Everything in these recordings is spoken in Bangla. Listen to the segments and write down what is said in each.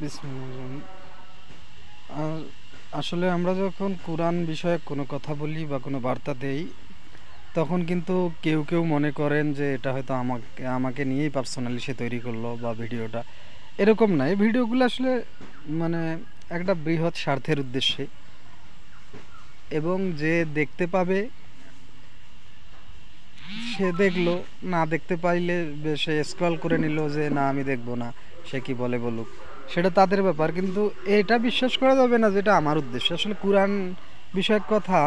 বিসমিল্লাহির আসলে আমরা যখন কোরআন বিষয়ে কোনো কথা বলি বা কোনো বার্তা দেই, তখন কিন্তু কেউ কেউ মনে করেন যে এটা হয়তো আমাকে আমাকে নিয়েই পার্সোনালি সে তৈরি করলো বা ভিডিওটা এরকম না। এই ভিডিওগুলো আসলে মানে একটা বৃহৎ স্বার্থের উদ্দেশ্যে, এবং যে দেখতে পাবে সে দেখলো, না দেখতে পাইলে সে স্ক্রল করে নিল যে না আমি দেখবো না, সে কি বলে বলুক, সেটা তাদের ব্যাপার। কিন্তু এটা বিশ্বাস করা যাবে না যেটা আমার উদ্দেশ্য। আসলে কোরআন বিষয়ক কথা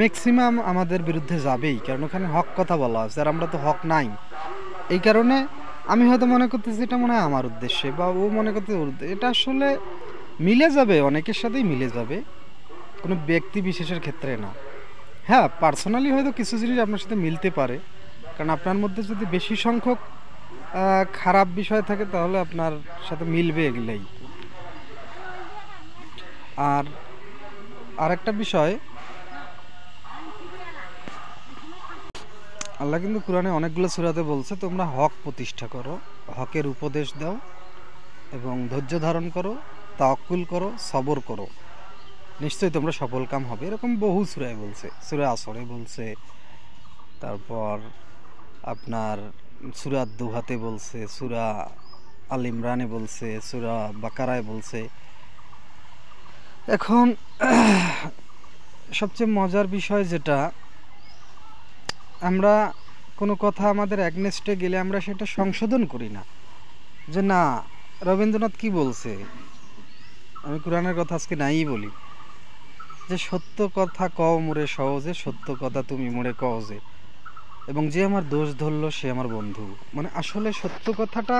ম্যাক্সিমাম আমাদের বিরুদ্ধে যাবেই, কারণ ওখানে হক কথা বলা আছে আর আমরা তো হক নাই। এই কারণে আমি হয়তো মনে করতেছি এটা মনে হয় আমার উদ্দেশ্যে, বা ও মনে করতে এটা আসলে মিলে যাবে, অনেকের সাথেই মিলে যাবে, কোনো ব্যক্তি বিশেষের ক্ষেত্রে না। হ্যাঁ, পার্সোনালি হয়তো কিছু জিনিস আপনার সাথে মিলতে পারে, কারণ আপনার মধ্যে যদি বেশি সংখ্যক খারাপ বিষয় থাকে তাহলে আপনার সাথে মিলবে এগুলাই। আর আরেকটা বিষয়, আল্লাহ কিন্তু কোরআনে অনেকগুলো সূরাতে বলছে তোমরা হক প্রতিষ্ঠা করো, হকের উপদেশ দাও এবং ধৈর্য ধারণ করো, তাওয়াক্কুল করো, সবর করো, নিশ্চয়ই তোমরা সফল কাম হবে। এরকম বহু সূরায় বলছে, সূরা আসরে বলছে, তারপর আপনার সূরা দুহাতে বলছে, সূরা আল ইমরানে বলছে, সূরা বাকারায় বলছে। এখন সবচেয়ে মজার বিষয় যেটা, আমরা কোনো কথা আমাদের অ্যাগনেস্টে গেলে আমরা সেটা সংশোধন করি না, যে না রবীন্দ্রনাথ কি বলছে, আমি কোরআনের কথা আজকে নাই বলি, যে সত্য কথা কও মোরে সহজে, সত্য কথা তুমি মোরে কও যে, এবং যে আমার দোষ ধরলো সে আমার বন্ধু। মানে আসলে সত্য কথাটা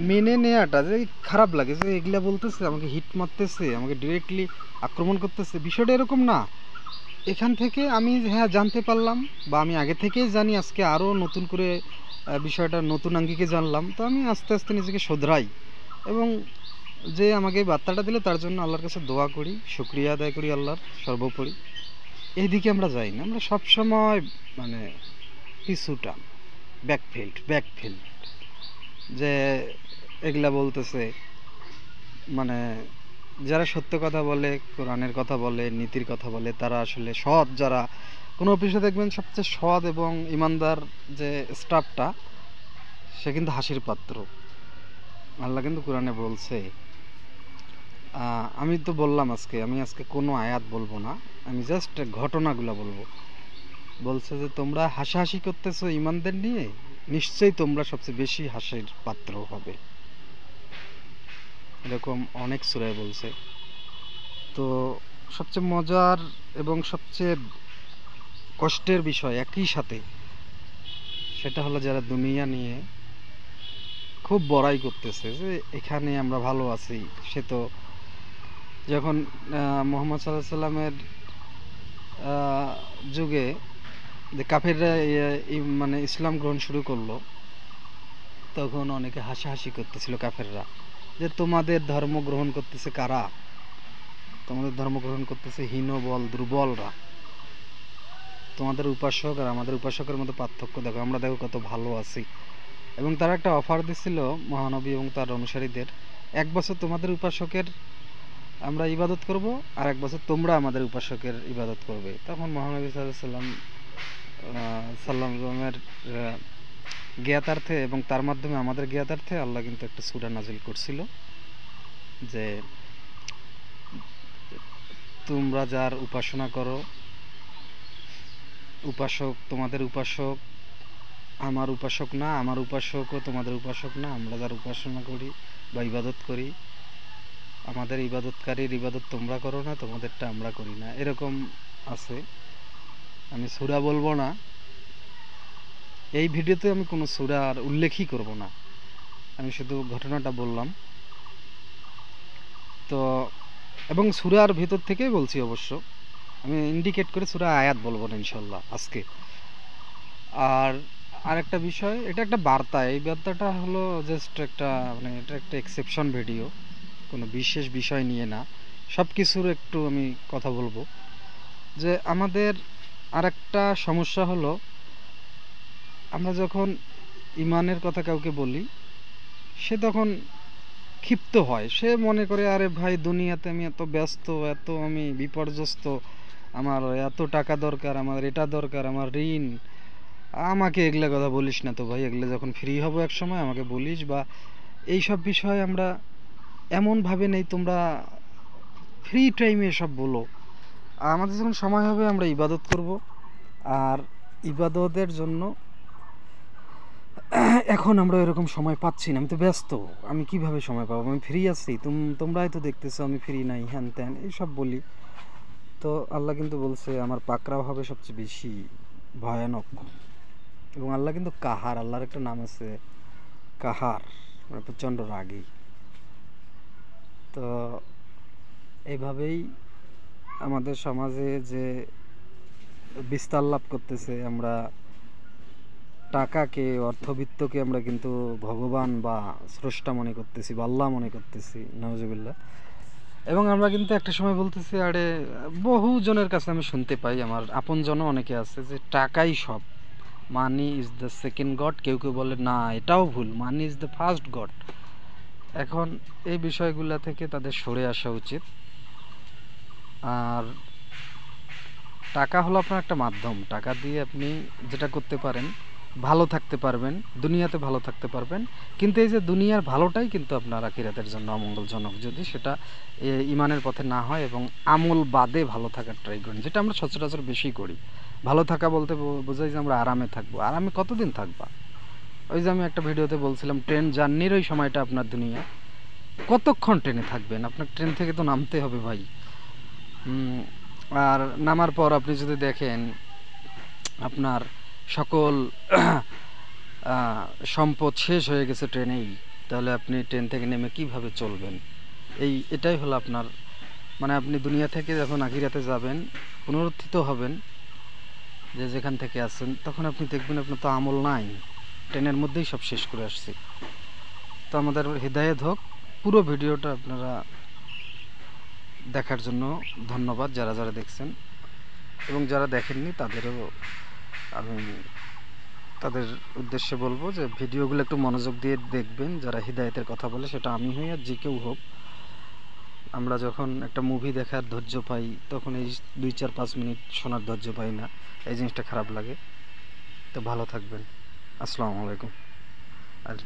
মেনে নেওয়াটা, যে খারাপ লাগে যে এগুলা বলতেছে, আমাকে হিট মারতেছে, আমাকে ডিরেক্টলি আক্রমণ করতেছে, বিষয়টা এরকম না। এখান থেকে আমি হ্যাঁ জানতে পারলাম, বা আমি আগে থেকেই জানি, আজকে আরও নতুন করে বিষয়টা নতুন আঙ্গিকে জানলাম, তো আমি আস্তে আস্তে নিজেকে শোধরাই, এবং যে আমাকে এই বার্তাটা দিলে তার জন্য আল্লাহর কাছে দোয়া করি, শুকরিয়া আদায় করি আল্লাহর সর্বোপরি। এইদিকে আমরা যাই না, আমরা সবসময় মানে পিছুটা, ব্যাকফিল্ড, যে এগুলা বলতেছে, মানে যারা সত্য কথা বলে, কোরআনের কথা বলে, নীতির কথা বলে, তারা আসলে সৎ। যারা কোনো অফিসে দেখবেন সবচেয়ে সৎ এবং ইমানদার যে স্টাফটা, সে কিন্তু হাসির পাত্র। আল্লাহ কিন্তু কোরআনে বলছে, আমি তো বললাম আমি আজকে কোনো আয়াত বলবো না, আমি জাস্ট ঘটনাগুলো বলবো। বলছে যে তোমরা হাসাহাসি করতেছো ইমানদের নিয়ে, নিশ্চয়ই তোমরা সবচেয়ে বেশি হাসির পাত্র হবে। এরকম অনেক সূরায় বলছে। তো সবচেয়ে মজার এবং সবচেয়ে কষ্টের বিষয় একই সাথে, সেটা হলো যারা দুনিয়া নিয়ে খুব বড়াই করতেছে যে এখানে আমরা ভালো আছি। সে তো যখন মুহাম্মদ সাল্লাল্লাহু আলাইহি সাল্লামের যুগে যে কাফেররা মানে ইসলাম গ্রহণ শুরু করলো, তখন অনেকে হাসাহাসি করতেছিল কাফেররা, যে তোমাদের ধর্ম গ্রহণ করতেছে কারা, তোমাদের ধর্ম গ্রহণ করতেছে হীনবল দুর্বলরা, তোমাদের উপাসক আর আমাদের উপাসকের মধ্যে পার্থক্য দেখো, আমরা দেখো কত ভালো আছি। এবং তারা একটা অফার দিছিল মহানবী এবং তার অনুসারীদের, 1 বছর তোমাদের উপাসকের আমরা ইবাদত করব, আর 1 বছর তোমরা আমাদের উপাসকের ইবাদত করবে। তখন মহানবী সাল্লামের জ্ঞাতার্থে এবং তার মাধ্যমে আমাদের জ্ঞাতার্থে আল্লাহ কিন্তু একটা সূরা নাজিল করছিল, যে তোমরা যার উপাসনা করো, উপাসক তোমাদের উপাসক আমার উপাসক না, আমার উপাসকও তোমাদের উপাসক না। আমরা যার উপাসনা করি বা ইবাদত করি, আমাদের ইবাদতকারীর ইবাদত তোমরা করো না, তোমাদেরটা আমরা করি না, এরকম আছে। আমি সূরা বলবো না, এই ভিডিওতে আমি কোনো সূরার উল্লেখই করব না, আমি শুধু ঘটনাটা বললাম। তো এবং সূরার ভিতর থেকেই বলছি অবশ্য, আমি ইন্ডিকেট করে সূরা আয়াত বলবো না ইনশাল্লাহ আজকে। আর আরেকটা বিষয়, এটা একটা বার্তা, এই বার্তাটা হলো জাস্ট একটা, মানে এটা একটা এক্সেপশন ভিডিও, কোনো বিশেষ বিষয় নিয়ে না, সব কিছুর একটু আমি কথা বলবো। যে আমাদের আরেকটা সমস্যা হলো, আমরা যখন ইমানের কথা কাউকে বলি, সে তখন ক্ষিপ্ত হয়, সে মনে করে আরে ভাই দুনিয়াতে আমি এত ব্যস্ত, এত আমি বিপর্যস্ত, আমার এত টাকা দরকার, আমার এটা দরকার, আমার ঋণ, আমাকে এগুলা কথা বলিস না তো ভাই, এগুলো যখন ফ্রি হব এক সময় আমাকে বলিস, বা এই সব বিষয়ে আমরা এমন ভাবে নেই, তোমরা ফ্রি টাইমে এসব বলো। আমাদের যখন সময় হবে আমরা ইবাদত করব, আর ইবাদতের জন্য এখন আমরা এরকম সময় পাচ্ছি না, আমি তো ব্যস্ত, আমি কিভাবে সময় পাবো, আমি ফ্রি আছি, তোমরাই তো দেখতেছো আমি ফ্রি নাই, হ্যান ত্যান এইসব বলি। তো আল্লাহ কিন্তু বলছে আমার পাকড়াও হবে সবচেয়ে বেশি ভয়ানক, এবং আল্লাহ কিন্তু কাহার, আল্লাহর একটা নাম আছে কাহার, মানে প্রচণ্ড রাগী। তো এইভাবেই আমাদের সমাজে যে বিস্তার লাভ করতেছে, আমরা টাকাকে, অর্থবিত্তকে আমরা কিন্তু ভগবান বা স্রষ্টা মনে করতেছি, বা আল্লাহ মনে করতেছি, নাউজুবিল্লাহ। এবং আমরা কিন্তু একটা সময় বলতেছি, আরে বহু জনের কাছে আমি শুনতে পাই, আমার আপনজনও অনেকে আছে, যে টাকাই সব, money is the second god. কেউ কেউ বলে না, এটাও ভুল, money is the first god. এখন এই বিষয়গুলো থেকে তাদের সরে আসা উচিত। আর টাকা হলো আপনার একটা মাধ্যম, টাকা দিয়ে আপনি যেটা করতে পারেন, ভালো থাকতে পারবেন, দুনিয়াতে ভালো থাকতে পারবেন, কিন্তু এই যে দুনিয়ার ভালোটাই কিন্তু আপনার আখিরাতের জন্য অমঙ্গলজনক, যদি সেটা ইমানের পথে না হয় এবং আমল বাদে ভালো থাকার ট্রাই করেন, যেটা আমরা সচরাচর বেশি করি। ভালো থাকা বলতে বোঝাই যে আমরা আরামে থাকবো, আরামে কতদিন থাকবা? ওই যে আমি একটা ভিডিওতে বলছিলাম, ট্রেন জার্নির ওই সময়টা আপনার দুনিয়া, কতক্ষণ ট্রেনে থাকবেন? আপনার ট্রেন থেকে তো নামতে হবে ভাই। আর নামার পর আপনি যদি দেখেন আপনার সকল সম্পদ শেষ হয়ে গেছে ট্রেনেই, তাহলে আপনি ট্রেন থেকে নেমে কিভাবে চলবেন? এটাই হলো আপনার, মানে আপনি দুনিয়া থেকে যখন আখিরাতে যাবেন, পুনরুত্থিত হবেন, যে যেখান থেকে আসছেন, তখন আপনি দেখবেন আপনার তো আমল নাই, ট্রেনের মধ্যেই সব শেষ করে আসছি। তো আমাদের হিদায়াত হোক। পুরো ভিডিওটা আপনারা দেখার জন্য ধন্যবাদ, যারা যারা দেখছেন, এবং যারা দেখেননি তাদেরও আমি তাদের উদ্দেশ্যে বলবো যে ভিডিওগুলো একটু মনোযোগ দিয়ে দেখবেন। যারা হিদায়তের কথা বলে, সেটা আমি হই আর যে কেউ হোক, আমরা যখন একটা মুভি দেখার ধৈর্য পাই, তখন এই 2-4-5 মিনিট শোনার ধৈর্য পাই না, এই জিনিসটা খারাপ লাগে। তো ভালো থাকবেন, আসসালামু আলাইকুম। আর